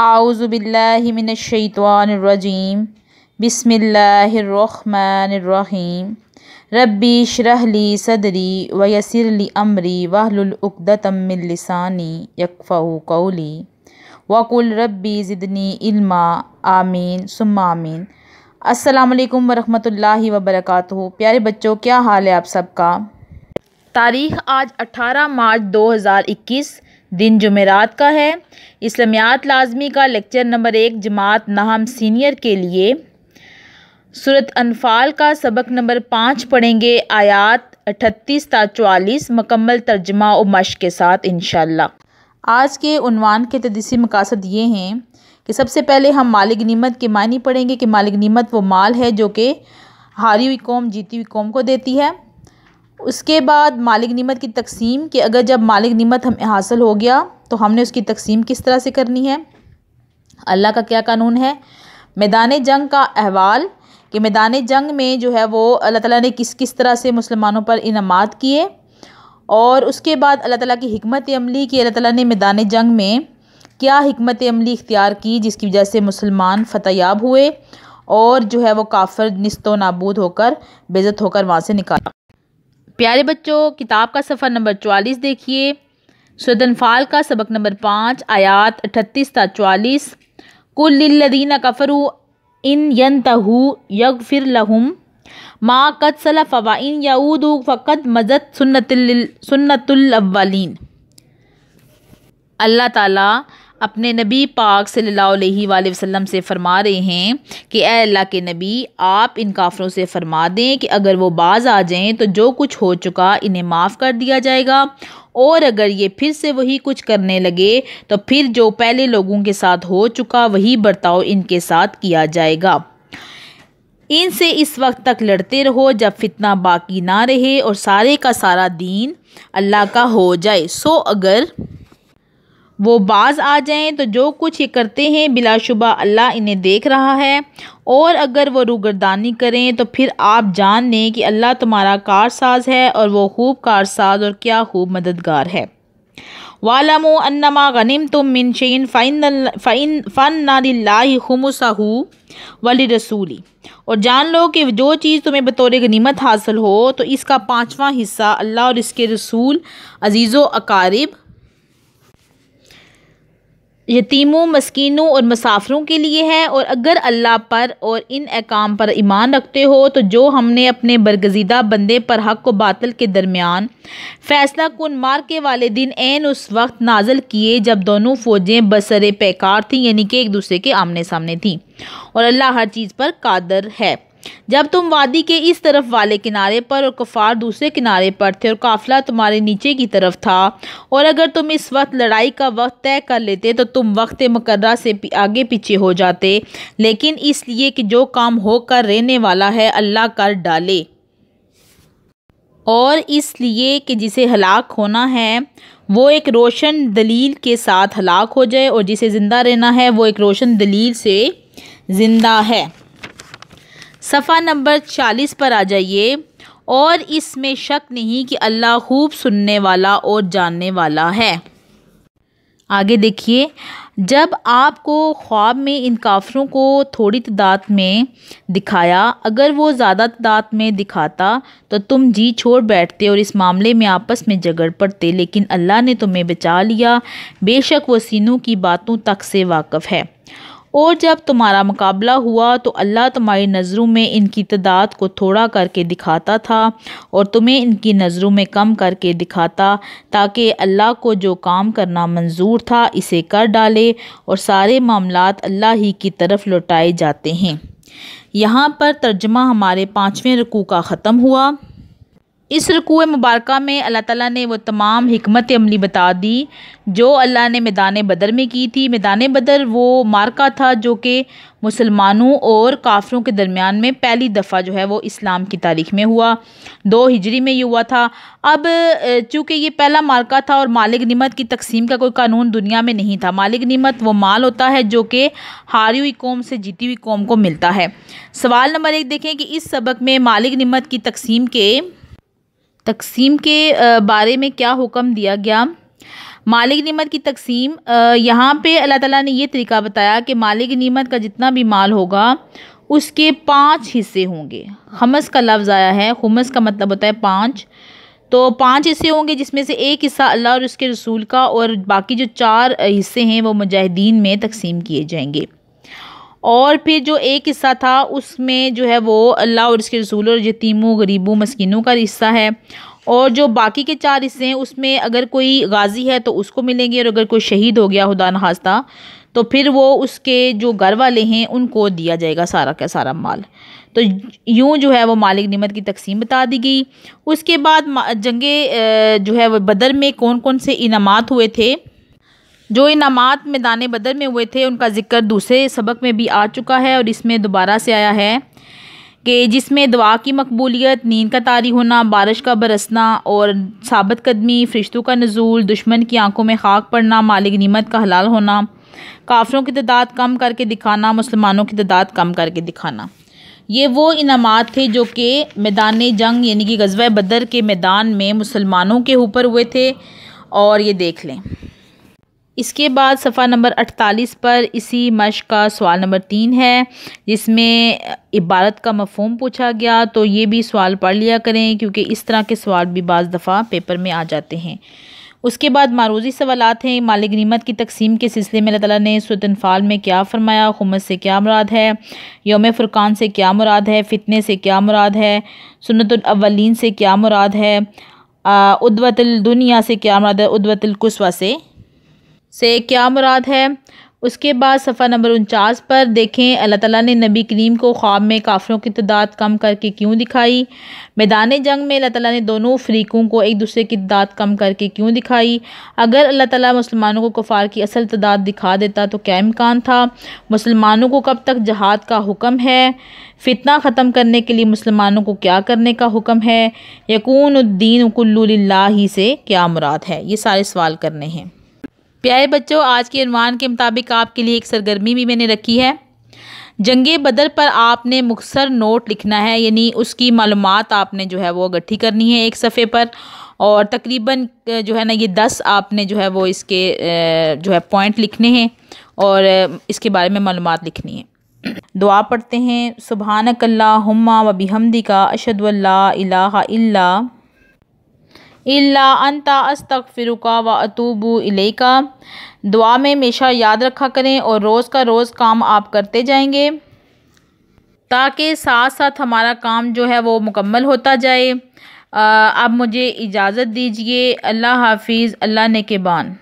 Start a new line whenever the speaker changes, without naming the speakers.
आऊज़ु बिल्लाहि मिनश्शैतानिर्रजीम बिस्मिल्लाहिर्रहमानिर्रहीम रब्बी इश्रह ली सदरी व यस्सिर ली अमरी वहलुल उक़दतम मिन लिसानी यफ़क़हू क़ौली वक़ुल रब्बी ज़िदनी इल्मा आमीन सुम्मा आमीन। अस्सलामु अलैकुम वरहमतुल्लाहि वबरकातुहू। प्यारे बच्चों, क्या हाल है आप सबका। तारीख़ आज 18 मार्च 2021 दिन जुमेरात का है। इस्लामियात लाज़मी का लेक्चर नंबर 1 जमात नहम सीनियर के लिए सूरत अनफ़ाल का सबक नंबर 5 पढ़ेंगे। आयात 38 ता 44 मुकम्मल तर्जुमा और मश्क के साथ इंशाअल्लाह। आज के उन्वान के तदरीसी मकासद ये हैं कि सबसे पहले हम माल गनीमत के मायने पढ़ेंगे कि माल गनीमत वो माल है जो कि हारी हुई कौम जीती हुई कौम को देती है। उसके बाद माल गनीमत की तकसीम कि अगर जब माल गनीमत हमें हासिल हो गया तो हमने उसकी तकसीम किस तरह से करनी है, अल्लाह का क्या कानून है। मैदान जंग का अहवाल कि मैदान जंग में जो है वो अल्लाह ताला ने किस किस तरह से मुसलमानों पर इनामात किए, और उसके बाद अल्लाह ताला की हिकमत अमली कि अल्लाह ताला ने मैदान जंग में क्या हिकमत अमली इख्तियार की जिसकी वजह से मुसलमान फतहयाब हुए और जो है वो काफिर निस्तो नाबूद होकर बेइज्जत होकर वहाँ से निकाला। प्यारे बच्चों, किताब का सफ़ा नंबर 44 देखिए। सूरत अनफ़ाल का सबक नंबर 5 आयात 38 ता 44। कुल लिल्लज़ीना कफ़रू इन यंतहू यग़फ़िर लहुम मा क़द सलफ़ व इन यऊदू फ़क़द मज़त सुन्नतुल अव्वलीन। अल्लाह ताला अपने नबी पाक सल्लल्लाहु अलैहि वसल्लम से फरमा रहे हैं कि ए अल्लाह के नबी, आप इन काफिरों से फरमा दें कि अगर वो बाज आ जाएं तो जो कुछ हो चुका इन्हें माफ़ कर दिया जाएगा, और अगर ये फिर से वही कुछ करने लगे तो फिर जो पहले लोगों के साथ हो चुका वही बर्ताव इनके साथ किया जाएगा। इनसे इस वक्त तक लड़ते रहो जब फितना बाकी ना रहे और सारे का सारा दीन अल्लाह का हो जाए। सो अगर वो बाज आ जाएं तो जो कुछ ये करते हैं बिलाशुबा अल्लाह इन्हें देख रहा है, और अगर वो रूगर्दानी करें तो फिर आप जान लें कि अल्लाह तुम्हारा कारसाज है और वो खूब कारसाज और क्या खूब मददगार है। वालमू अन्नमा गनिमतुम मिन शैइन फ़इन्ना लिल्लाहि खुमुसहू वलिरसूली। और जान लो कि जो चीज़ तुम्हें बतौर गनीमत हासिल हो तो इसका 5वां हिस्सा अल्लाह और इसके रसूल, अजीज़ों, अकारिब, यतीमों, मस्कीनों और मुसाफिरों के लिए है। और अगर अल्लाह पर और इन अहकाम पर ईमान रखते हो तो जो हमने अपने बरगज़ीदा बंदे पर हक़ व बातिल के दरमियान फ़ैसला कुन मार के वाले दिन ऐन उस वक्त नाज़िल किए जब दोनों फ़ौजें बसरे पैकार थीं, यानी कि एक दूसरे के आमने सामने थीं, और अल्लाह हर चीज़ पर कादिर है। जब तुम वादी के इस तरफ वाले किनारे पर और कुफ़ार दूसरे किनारे पर थे और काफ़िला तुम्हारे नीचे की तरफ था, और अगर तुम इस वक्त लड़ाई का वक्त तय कर लेते तो तुम वक्त मुकर्रर से आगे पीछे हो जाते, लेकिन इसलिए कि जो काम होकर रहने वाला है अल्लाह कर डाले, और इसलिए कि जिसे हलाक होना है वो एक रोशन दलील के साथ हलाक हो जाए, और जिसे ज़िंदा रहना है वो एक रोशन दलील से ज़िंदा है। सफ़ा नंबर 40 पर आ जाइए। और इसमें शक नहीं कि अल्लाह खूब सुनने वाला और जानने वाला है। आगे देखिए, जब आपको ख्वाब में इन काफिरों को थोड़ी तादाद में दिखाया, अगर वो ज़्यादा तादाद में दिखाता तो तुम जी छोड़ बैठते और इस मामले में आपस में झगड़ पड़ते, लेकिन अल्लाह ने तुम्हें बचा लिया, बेशक वो सीनों की बातों तक से वाकिफ़ है। और जब तुम्हारा मुकाबला हुआ तो अल्लाह तुम्हारी नज़रों में इनकी तादाद को थोड़ा करके दिखाता था और तुम्हें इनकी नज़रों में कम करके दिखाता, ताकि अल्लाह को जो काम करना मंजूर था इसे कर डाले, और सारे मामलात अल्लाह ही की तरफ लौटाए जाते हैं। यहाँ पर तर्जुमा हमारे 5वें रुकू का ख़त्म हुआ। इस रुकू मुबारका में अल्लाह ताला ने वो तमाम हिकमत अमली बता दी जो अल्लाह ने मैदान बदर में की थी। मैदान बदर वो मार्का था जो कि मुसलमानों और काफिरों के दरमियान में पहली दफ़ा जो है वो इस्लाम की तारीख़ में हुआ। 2 हिजरी में ये हुआ था। अब चूँकि ये पहला मार्का था और माल गनीमत की तकसीम का कोई कानून दुनिया में नहीं था। माल गनीमत वो माल होता है जो कि हारी हुई कौम से जीती हुई कौम को मिलता है। सवाल नंबर 1 देखें कि इस सबक में माल गनीमत की तकसीम के बारे में क्या हुक्म दिया गया। मालिक निमत की तकसीम, यहाँ पे अल्लाह ताला ने ये तरीका बताया कि मालिक निमत का जितना भी माल होगा उसके 5 हिस्से होंगे। खमस का लफ्ज़ आया है, खुमस का मतलब होता है 5, तो 5 हिस्से होंगे जिसमें से एक हिस्सा अल्लाह और उसके रसूल का और बाकी जो 4 हिस्से हैं वो मुजाहिदीन में तकसीम किए जाएंगे। और फिर जो एक हिस्सा था उसमें जो है वो अल्लाह और उसके रसूल और यतीमों गरीबों मस्कीनों का हिस्सा है। और जो बाकी के 4 हिस्से हैं उसमें अगर कोई गाजी है तो उसको मिलेंगे, और अगर कोई शहीद हो गया खुदा न खास्ता तो फिर वो उसके जो घर वाले हैं उनको दिया जाएगा सारा का सारा माल। तो यूँ जो है वो मालिक निमत की तकसीम बता दी गई। उसके बाद जंगे जो है वो बदर में कौन कौन से इनामात हुए थे, जो इनामात मैदान बदर में हुए थे उनका ज़िक्र दूसरे सबक में भी आ चुका है और इसमें दोबारा से आया है कि जिसमें दुआ की मकबूलियत, नींद का तारी होना, बारिश का बरसना और साबित कदमी, फरिश्तों का नज़ूल, दुश्मन की आंखों में खाक पड़ना, मालिक निमत का हलाल होना, काफिरों की तादाद कम करके दिखाना, मुसलमानों की तादाद कम करके दिखाना। ये वो इनामात थे जो कि मैदान जंग यानी कि ग़ज़वा बदर के मैदान में मुसलमानों के ऊपर हुए थे। और ये देख लें। इसके बाद सफ़ा नंबर 48 पर इसी मश्क का सवाल नंबर 3 है जिसमें इबारत का मफ़हूम पूछा गया। तो ये भी सवाल पढ़ लिया करें क्योंकि इस तरह के सवाल भी बाज़ दफ़ा पेपर में आ जाते हैं। उसके बाद मारूज़ी सवालात हैं। मालिक निमत की तकसीम के सिलसिले में अल्लाह ताला ने सूरत अनफ़ाल में क्या फ़रमाया, खुमस से क्या मुराद है, यौम फ़ुरक़ान से क्या मुराद है, फ़ितने से क्या मुराद है, सुन्नतुल अव्वलीन से क्या मुराद है, उद्वतुल दुनिया से क्या मुराद है, उद्वतुल कुस्वा से क्या मुराद है। उसके बाद सफ़ा नंबर 49 पर देखें अल्लाह ताला ने नबी करीम को ख्वाब में काफिरों की तादाद कम करके क्यों दिखाई। मैदान जंग में अल्लाह ताला ने दोनों फ़रीक़ों को एक दूसरे की तादाद कम करके क्यों दिखाई। अगर अल्लाह ताला मुसलमानों को कुफ़ार की असल तादाद दिखा देता तो क्या इम्कान था। मुसलमानों को कब तक जहाद का हुक्म है। फ़ितना ख़त्म करने के लिए मुसलमानों को क्या करने का हुक्म है। यकूनुद्दीन कुल्लु लिल्लाहि से क्या मुराद है। ये सारे सवाल करने हैं। प्यारे बच्चों, आज के उन्वान के मुताबिक आपके लिए एक सरगर्मी भी मैंने रखी है। जंगे बदर पर आपने मुख्तसर नोट लिखना है, यानी उसकी मालूमात आपने जो है वो इकट्ठी करनी है एक सफ़े पर, और तकरीबन जो है ना ये 10 आपने जो है वो इसके जो है पॉइंट लिखने हैं और इसके बारे में मालूमात लिखनी है। दुआ पढ़ते हैं। सुब्हानकल्लाहुम्मा व बिहम्दिका अशहदु अल्ला इलाहा इल्ला अंता अस्तगफिरुका व अतूबु इलैका। दुआ में हमेशा याद रखा करें और रोज़ का रोज़ काम आप करते जाएंगे ताकि साथ साथ हमारा काम जो है वो मुकम्मल होता जाए। अब मुझे इजाज़त दीजिए। अल्लाह हाफिज़। अल्लाह नेगहबान।